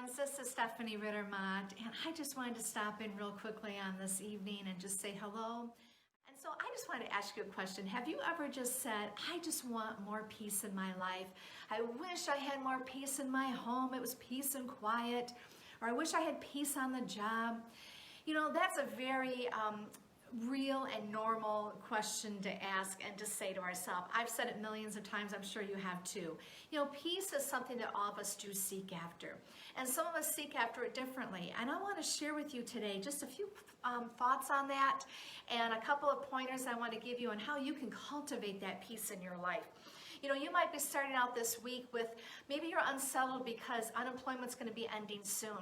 friends, this is Stephanie Rittermont, and I just wanted to stop in real quickly on this evening and just say hello. And so I just wanted to ask you a question. Have you ever just said, I just want more peace in my life? I wish I had more peace in my home. It was peace and quiet. Or I wish I had peace on the job. You know, that's a very real and normal question to ask and to say to ourselves. I've said it millions of times, I'm sure you have too. You know, peace is something that all of us do seek after. And some of us seek after it differently. And I want to share with you today just a few thoughts on that and a couple of pointers I want to give you on how you can cultivate that peace in your life. You know, you might be starting out this week with, maybe you're unsettled because unemployment's going to be ending soon.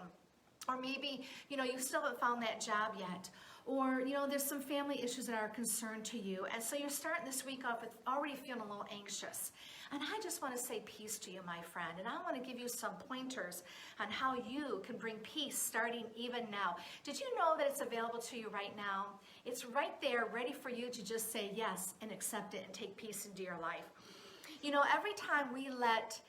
Or maybe, you know, you still haven't found that job yet. Or, you know, there's some family issues that are a concern to you. And so you're starting this week off with already feeling a little anxious. And I just want to say peace to you, my friend. And I want to give you some pointers on how you can bring peace starting even now. Did you know that it's available to you right now? It's right there, ready for you to just say yes and accept it and take peace into your life. You know, every time we let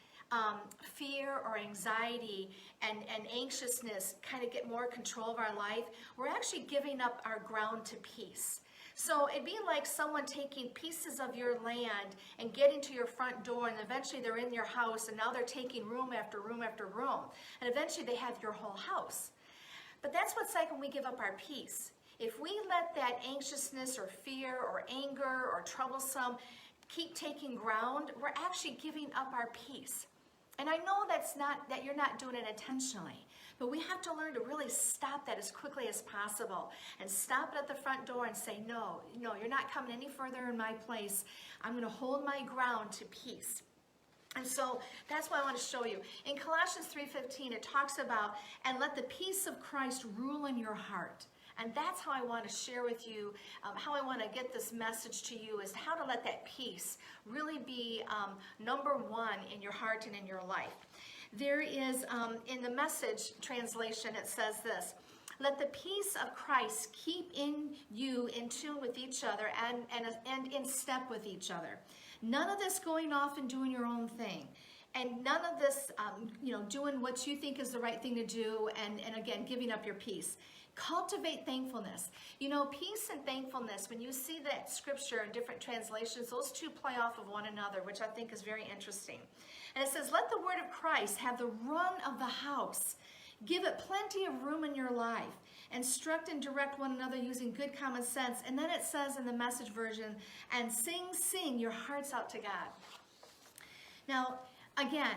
fear or anxiety and anxiousness kind of get more control of our life, we're actually giving up our ground to peace. So it'd be like someone taking pieces of your land and getting to your front door, and eventually they're in your house, and now they're taking room after room after room, and eventually they have your whole house. But that's what it's like when we give up our peace. If we let that anxiousness or fear or anger or troublesome keep taking ground, we're actually giving up our peace. And I know that you're not doing it intentionally, but we have to learn to really stop that as quickly as possible and stop it at the front door and say, no, you're not coming any further in my place. I'm going to hold my ground to peace. And so that's what I want to show you. In Colossians 3:15, it talks about, and let the peace of Christ rule in your heart. And that's how I want to share with you, how I want to get this message to you, is how to let that peace really be number one in your heart and in your life. There is, in the Message translation, it says this: let the peace of Christ keep in you in tune with each other and in step with each other. None of this going off and doing your own thing. And none of this, doing what you think is the right thing to do and again, giving up your peace. Cultivate thankfulness. You know, peace and thankfulness, when you see that scripture in different translations, those two play off of one another, which I think is very interesting. And it says, let the word of Christ have the run of the house. Give it plenty of room in your life. Instruct and direct one another using good common sense. And then it says in the Message version, and sing your hearts out to God. Now, again,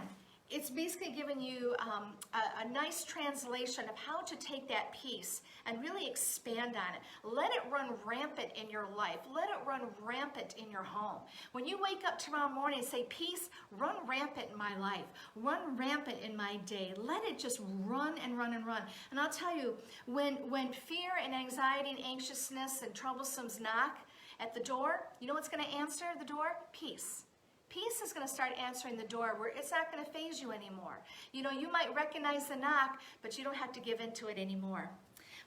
it's basically giving you a nice translation of how to take that peace and really expand on it. Let it run rampant in your life. Let it run rampant in your home. When you wake up tomorrow morning and say, peace, run rampant in my life. Run rampant in my day. Let it just run and run and run. And I'll tell you, when fear and anxiety and anxiousness and troublesomes knock at the door, you know what's going to answer the door? Peace. Peace is going to start answering the door where it's not going to faze you anymore. You know, you might recognize the knock, but you don't have to give into it anymore.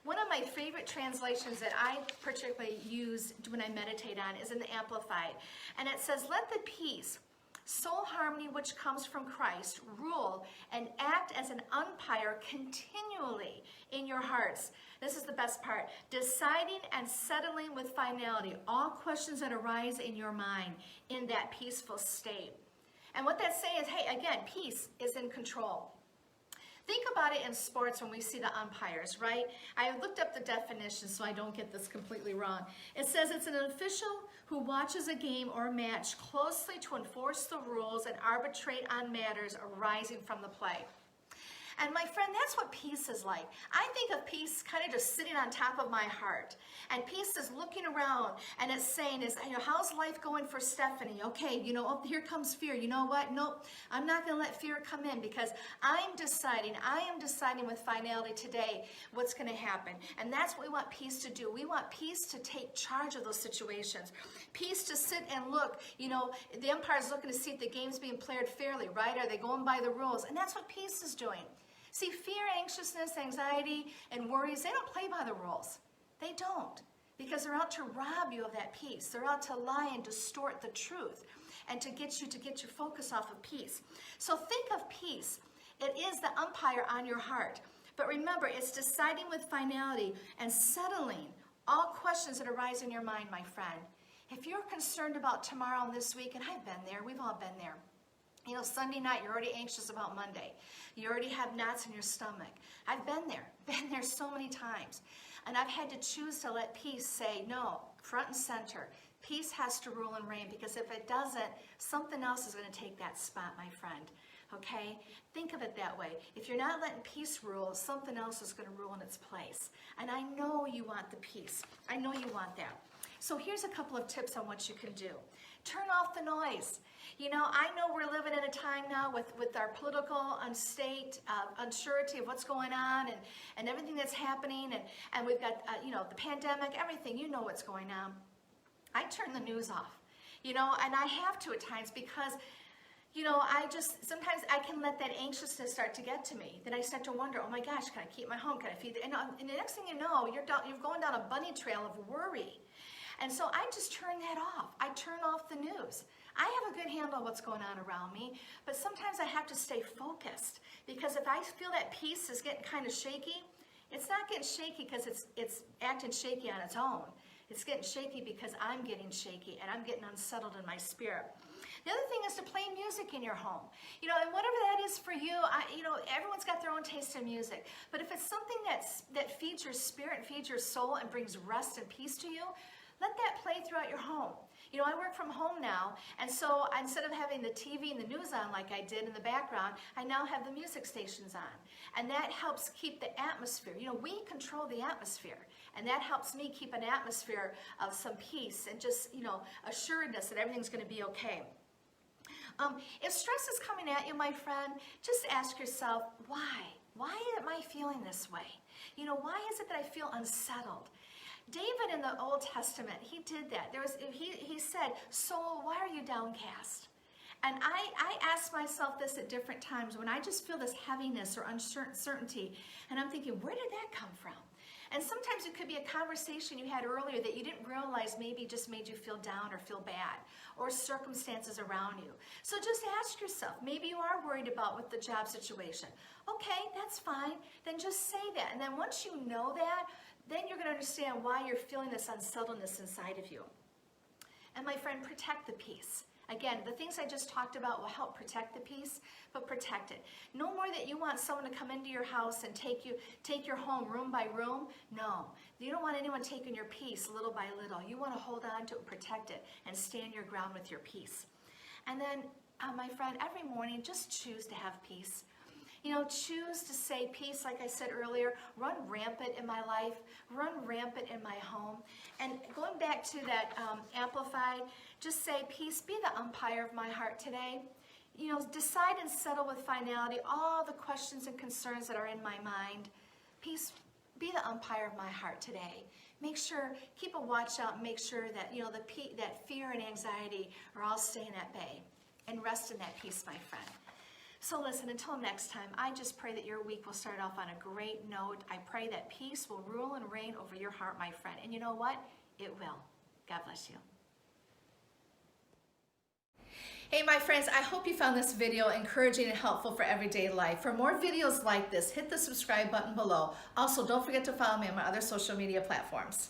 One of my favorite translations that I particularly use when I meditate on is in the Amplified. And it says, let the peace, soul harmony which comes from Christ, rule and act as an umpire continually in your hearts. This is the best part. Deciding and settling with finality all questions that arise in your mind in that peaceful state. And what that's saying is, hey, again, peace is in control. Think about it in sports when we see the umpires, right? I looked up the definition so I don't get this completely wrong. It says it's an official who watches a game or match closely to enforce the rules and arbitrate on matters arising from the play. And my friend, that's what peace is like. I think of peace kind of just sitting on top of my heart. And peace is looking around and it's saying, how's life going for Stephanie? Okay, here comes fear. You know what? Nope, I'm not going to let fear come in because I am deciding with finality today what's going to happen. And that's what we want peace to do. We want peace to take charge of those situations. Peace to sit and look. The umpire's looking to see if the game's being played fairly, right? Are they going by the rules? And that's what peace is doing. See, fear, anxiousness, anxiety, and worries, they don't play by the rules. They don't, because they're out to rob you of that peace. They're out to lie and distort the truth and to get your focus off of peace. So think of peace It is the umpire on your heart. But remember, it's deciding with finality and settling all questions that arise in your mind, my friend. If you're concerned about tomorrow and this week, and I've been there, we've all been there. You know, Sunday night, you're already anxious about Monday. You already have knots in your stomach. I've been there so many times. And I've had to choose to let peace say, no, front and center. Peace has to rule and reign, because if it doesn't, something else is going to take that spot, my friend. Okay? Think of it that way. If you're not letting peace rule, something else is going to rule in its place. And I know you want the peace. I know you want that. So here's a couple of tips on what you can do. Turn off the noise. You know, I know we're living in a time now with our political unsurety of what's going on and everything that's happening, and we've got, you know, the pandemic, everything, you know what's going on. I turn the news off, you know, and I have to at times, because, you know, sometimes I can let that anxiousness start to get to me. Then I start to wonder, oh my gosh, can I keep my home? Can I feed and the next thing you know, you're going down a bunny trail of worry. And so I just turn that off. I turn off the news. I have a good handle on what's going on around me, but sometimes I have to stay focused, because if I feel that peace is getting kind of shaky, it's not getting shaky because it's acting shaky on its own. It's getting shaky because I'm getting shaky and I'm getting unsettled in my spirit. The other thing is to play music in your home. You know, and whatever that is for you, you know, everyone's got their own taste in music. But if it's something that feeds your spirit, feeds your soul, and brings rest and peace to you, let that play throughout your home. You know, I work from home now, and so instead of having the TV and the news on like I did in the background, I now have the music stations on. And that helps keep the atmosphere. You know, we control the atmosphere, and that helps me keep an atmosphere of some peace and just, you know, assuredness that everything's going to be okay. If stress is coming at you, my friend, just ask yourself, why? Why am I feeling this way? You know, why is it that I feel unsettled? David in the Old Testament, he did that. He said, soul, why are you downcast? And I ask myself this at different times when I just feel this heaviness or uncertainty, and I'm thinking, where did that come from? And sometimes it could be a conversation you had earlier that you didn't realize maybe just made you feel down or feel bad, or circumstances around you. So just ask yourself, maybe you are worried about with the job situation. Okay, that's fine. Then just say that. And then once you know that, then you're going to understand why you're feeling this unsettledness inside of you. And my friend, protect the peace. Again, the things I just talked about will help protect the peace, but protect it. No more that you want someone to come into your house and take your home room by room. No, you don't want anyone taking your peace little by little. You want to hold on to it, protect it, and stand your ground with your peace. And then, my friend, every morning, just choose to have peace. You know, choose to say peace, like I said earlier, run rampant in my life, run rampant in my home. And going back to that amplified, just say, peace, be the umpire of my heart today. You know, decide and settle with finality all the questions and concerns that are in my mind. Peace, be the umpire of my heart today. Make sure, keep a watch out and make sure that, you know, that fear and anxiety are all staying at bay. And rest in that peace, my friend. So listen, until next time, I just pray that your week will start off on a great note. I pray that peace will rule and reign over your heart, my friend. And you know what? It will. God bless you. Hey, my friends, I hope you found this video encouraging and helpful for everyday life. For more videos like this, hit the subscribe button below. Also, don't forget to follow me on my other social media platforms.